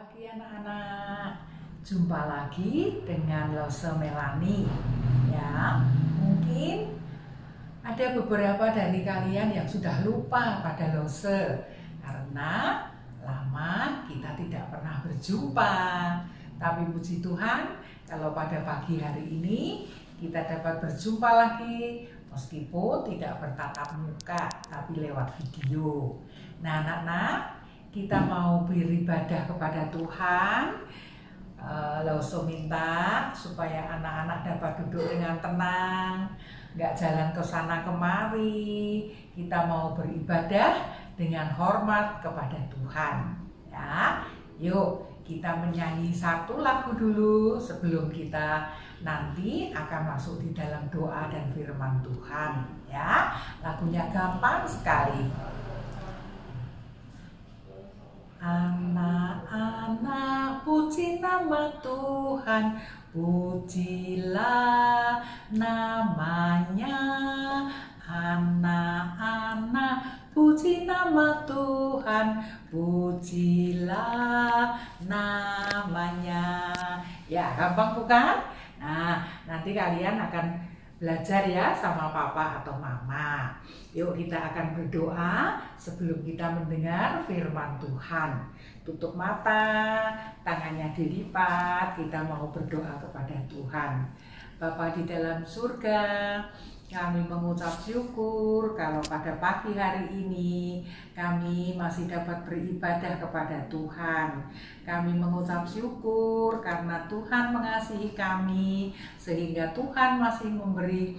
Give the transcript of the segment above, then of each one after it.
Pagi anak-anak, jumpa lagi dengan Lose Melani. Ya, mungkin ada beberapa dari kalian yang sudah lupa pada Lose karena lama kita tidak pernah berjumpa. Tapi puji Tuhan, kalau pada pagi hari ini kita dapat berjumpa lagi meskipun tidak bertatap muka tapi lewat video. Nah, anak-anak, kita mau beribadah kepada Tuhan. Lose minta supaya anak-anak dapat duduk dengan tenang, nggak jalan ke sana kemari. Kita mau beribadah dengan hormat kepada Tuhan. Ya, yuk kita menyanyi satu lagu dulu sebelum kita nanti akan masuk di dalam doa dan firman Tuhan. Ya, lagunya gampang sekali. Anak-anak, puji nama Tuhan, pujilah namanya. Anak-anak, puji nama Tuhan, pujilah namanya. Ya, gampang bukan? Nah, nanti kalian akan belajar ya sama papa atau mama. Yuk kita akan berdoa sebelum kita mendengar firman Tuhan. Tutup mata, tangannya dilipat, kita mau berdoa kepada Tuhan. Bapa di dalam surga, kami mengucap syukur kalau pada pagi hari ini kami masih dapat beribadah kepada Tuhan. Kami mengucap syukur karena Tuhan mengasihi kami sehingga Tuhan masih memberi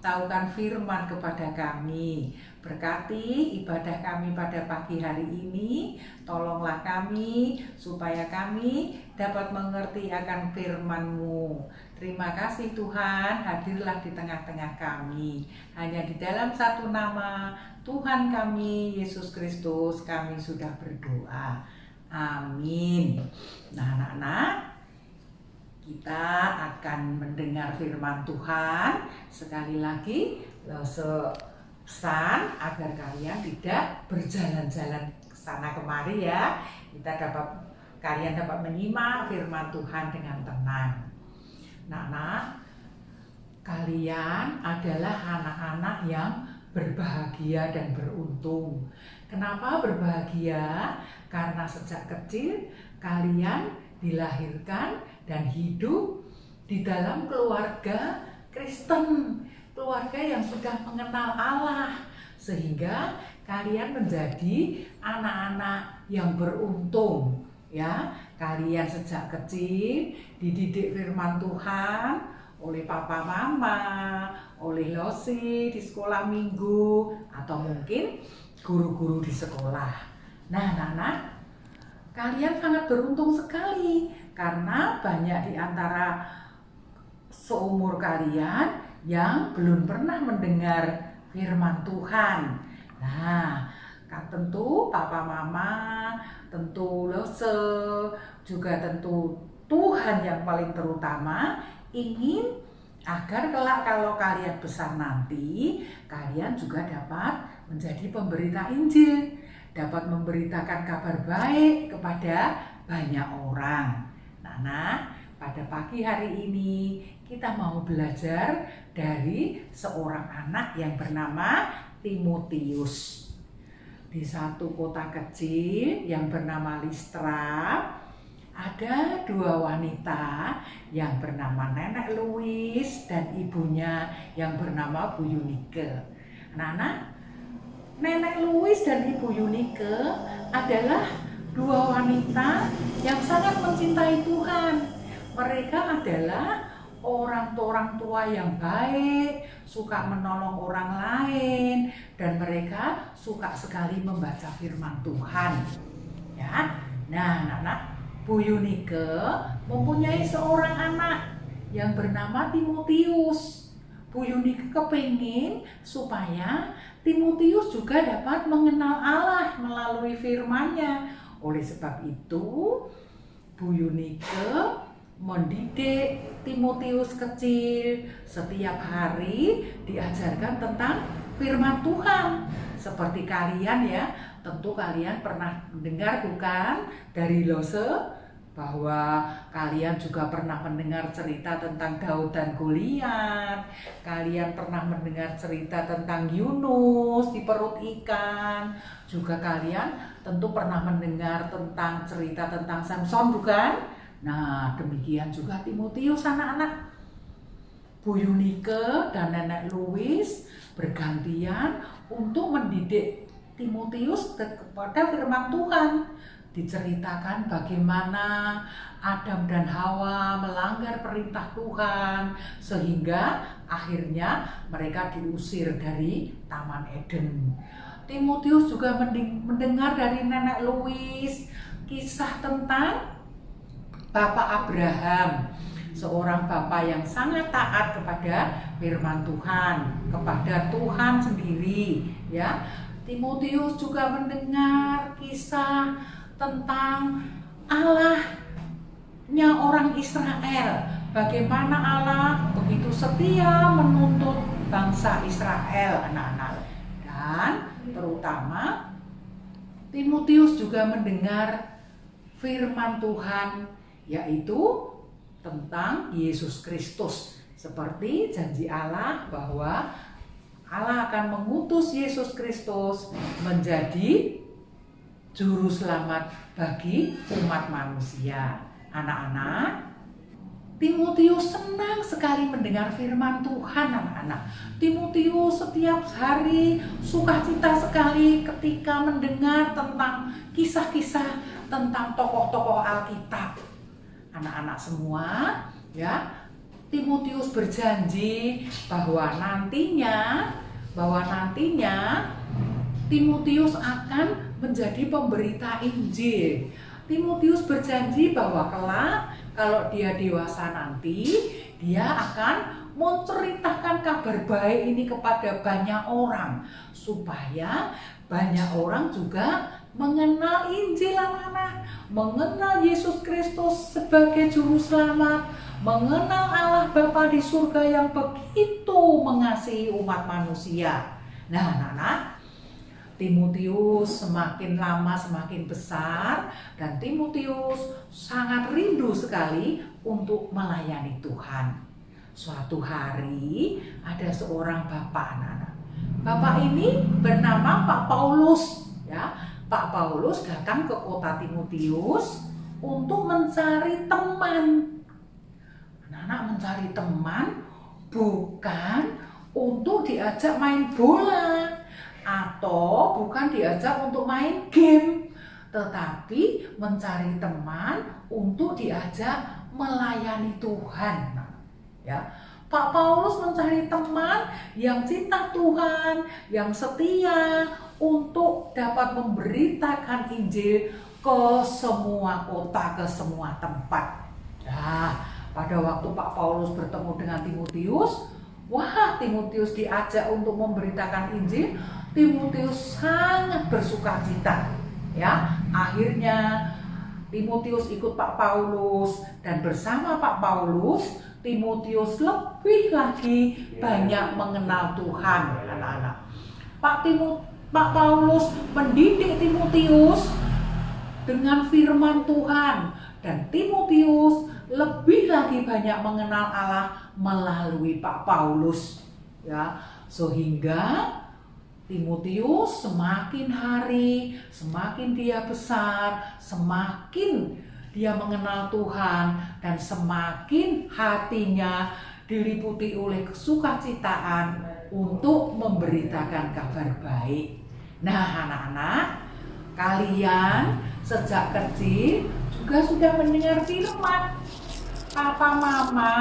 tahukan firman kepada kami. Berkati ibadah kami pada pagi hari ini, tolonglah kami supaya kami dapat mengerti akan firman-Mu. Terima kasih Tuhan, hadirlah di tengah-tengah kami. Hanya di dalam satu nama Tuhan kami, Yesus Kristus, kami sudah berdoa. Amin. Nah, anak-anak, kita akan mendengar firman Tuhan. Sekali lagi, Lose pesan agar kalian tidak berjalan-jalan ke sana kemari ya. Kalian dapat menyimak firman Tuhan dengan tenang. Nah, kalian adalah anak-anak yang berbahagia dan beruntung. Kenapa berbahagia? Karena sejak kecil kalian dilahirkan dan hidup di dalam keluarga Kristen, keluarga yang sudah mengenal Allah, sehingga kalian menjadi anak-anak yang beruntung. Ya, kalian sejak kecil dididik firman Tuhan oleh papa mama, oleh Lose di sekolah minggu, atau mungkin guru-guru di sekolah. Nah, anak-anak, kalian sangat beruntung sekali karena banyak di antara seumur kalian yang belum pernah mendengar firman Tuhan. Nah, kan tentu papa mama, tentu Lose, juga tentu Tuhan yang paling terutama ingin agar kelak kalau kalian besar nanti, kalian juga dapat menjadi pemberita Injil, dapat memberitakan kabar baik kepada banyak orang. Nah, pada pagi hari ini kita mau belajar dari seorang anak yang bernama Timotius. Di satu kota kecil yang bernama Listra, ada dua wanita yang bernama Nenek Louis dan ibunya yang bernama Bu Yunike. Nah, Nenek Louis dan Ibu Yunike adalah dua wanita yang sangat mencintai Tuhan. Mereka adalah orang tua yang baik, suka menolong orang lain, dan mereka suka sekali membaca firman Tuhan. Ya, nah, anak-anak, Bu Yunike mempunyai seorang anak yang bernama Timotius. Bu Yunike kepingin supaya Timotius juga dapat mengenal Allah melalui firman-Nya. Oleh sebab itu, Bu Yunike mendidik Timotius kecil, setiap hari diajarkan tentang firman Tuhan. Seperti kalian ya, tentu kalian pernah mendengar bukan dari Lose bahwa kalian juga pernah mendengar cerita tentang Daud dan Goliat. Kalian pernah mendengar cerita tentang Yunus di perut ikan. Juga kalian tentu pernah mendengar tentang cerita tentang Samson bukan? Nah, demikian juga Timotius anak-anak. Bu Yunike dan Nenek Louis bergantian untuk mendidik Timotius kepada firman Tuhan. Diceritakan bagaimana Adam dan Hawa melanggar perintah Tuhan sehingga akhirnya mereka diusir dari Taman Eden. Timotius juga mendengar dari Nenek Louis kisah tentang Bapak Abraham, seorang bapak yang sangat taat kepada firman Tuhan, kepada Tuhan sendiri, ya. Timotius juga mendengar kisah tentang Allahnya orang Israel, bagaimana Allah begitu setia menuntut bangsa Israel, anak-anak. Dan terutama Timotius juga mendengar firman Tuhan, yaitu tentang Yesus Kristus, seperti janji Allah bahwa Allah akan mengutus Yesus Kristus menjadi juru selamat bagi umat manusia. Anak-anak, Timotius senang sekali mendengar firman Tuhan, anak-anak. Timotius setiap hari sukacita sekali ketika mendengar tentang kisah-kisah tentang tokoh-tokoh Alkitab. Anak-anak semua, ya, Timotius berjanji bahwa nantinya Timotius akan menjadi pemberita Injil. Timotius berjanji bahwa kelak kalau dia dewasa nanti, dia akan menceritakan kabar baik ini kepada banyak orang, supaya banyak orang juga mengenal Injil, anak-anak, mengenal Yesus Kristus sebagai juru selamat, mengenal Allah Bapa di surga yang begitu mengasihi umat manusia. Nah, anak-anak, Timotius semakin lama semakin besar, dan Timotius sangat rindu sekali untuk melayani Tuhan. Suatu hari ada seorang bapak, anak-anak. Bapak ini bernama Pak Paulus, ya. Pak Paulus datang ke kota Timotius untuk mencari teman. Anak-anak, mencari teman bukan untuk diajak main bola atau bukan diajak untuk main game, tetapi mencari teman untuk diajak melayani Tuhan, ya. Pak Paulus mencari teman yang cinta Tuhan, yang setia untuk dapat memberitakan Injil ke semua kota, ke semua tempat. Nah, pada waktu Pak Paulus bertemu dengan Timotius, wah, Timotius diajak untuk memberitakan Injil. Timotius sangat bersukacita, ya. Akhirnya Timotius ikut Pak Paulus, dan bersama Pak Paulus Timotius lebih lagi banyak mengenal Tuhan, anak-anak. Pak Paulus mendidik Timotius dengan firman Tuhan, dan Timotius lebih lagi banyak mengenal Allah melalui Pak Paulus, ya. Sehingga Timotius semakin hari, semakin dia besar, semakin dia mengenal Tuhan, dan semakin hatinya diliputi oleh kesukacitaan untuk memberitakan kabar baik. Nah, anak-anak, kalian sejak kecil juga sudah mendengar firman. Papa, Mama,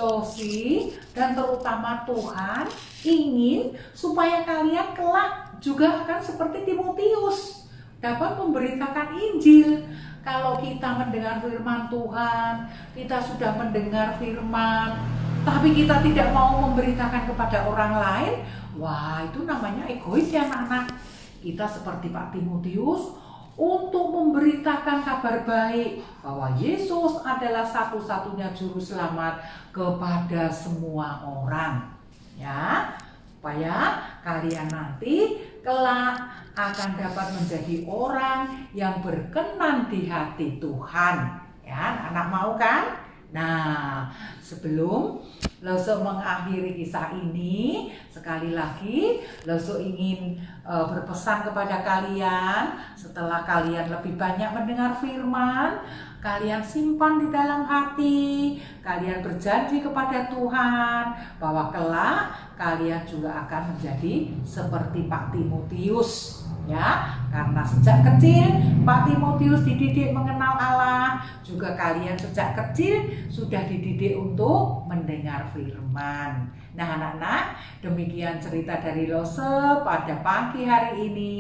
Losi, dan terutama Tuhan ingin supaya kalian kelak juga akan seperti Timotius, dapat memberitakan Injil. Kalau kita mendengar firman Tuhan, kita sudah mendengar firman, tapi kita tidak mau memberitakan kepada orang lain, wah, itu namanya egois, ya, anak-anak. Kita seperti Pak Timotius untuk memberitakan kabar baik bahwa Yesus adalah satu-satunya juru selamat kepada semua orang, ya, supaya kalian nanti kelak akan dapat menjadi orang yang berkenan di hati Tuhan. Ya, anak mau kan? Nah, sebelum Loso mengakhiri kisah ini, sekali lagi Loso ingin berpesan kepada kalian, setelah kalian lebih banyak mendengar firman, kalian simpan di dalam hati, kalian berjanji kepada Tuhan bahwa kelak kalian juga akan menjadi seperti Pak Timotius. Ya, karena sejak kecil Pak Timotius dididik mengenal Allah, juga kalian sejak kecil sudah dididik untuk mendengar firman. Nah anak-anak, demikian cerita dari Lose pada pagi hari ini.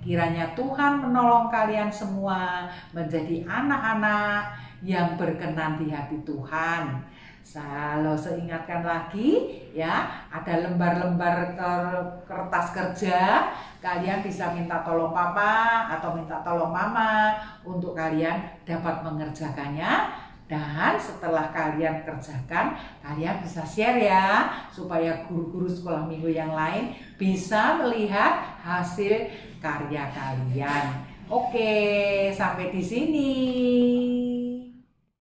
Kiranya Tuhan menolong kalian semua menjadi anak-anak yang berkenan di hati Tuhan. Saya ingatkan lagi ya, ada lembar-lembar kertas kerja. Kalian bisa minta tolong papa atau minta tolong mama untuk kalian dapat mengerjakannya. Dan setelah kalian kerjakan, kalian bisa share ya, supaya guru-guru sekolah minggu yang lain bisa melihat hasil karya kalian. Oke, sampai di sini.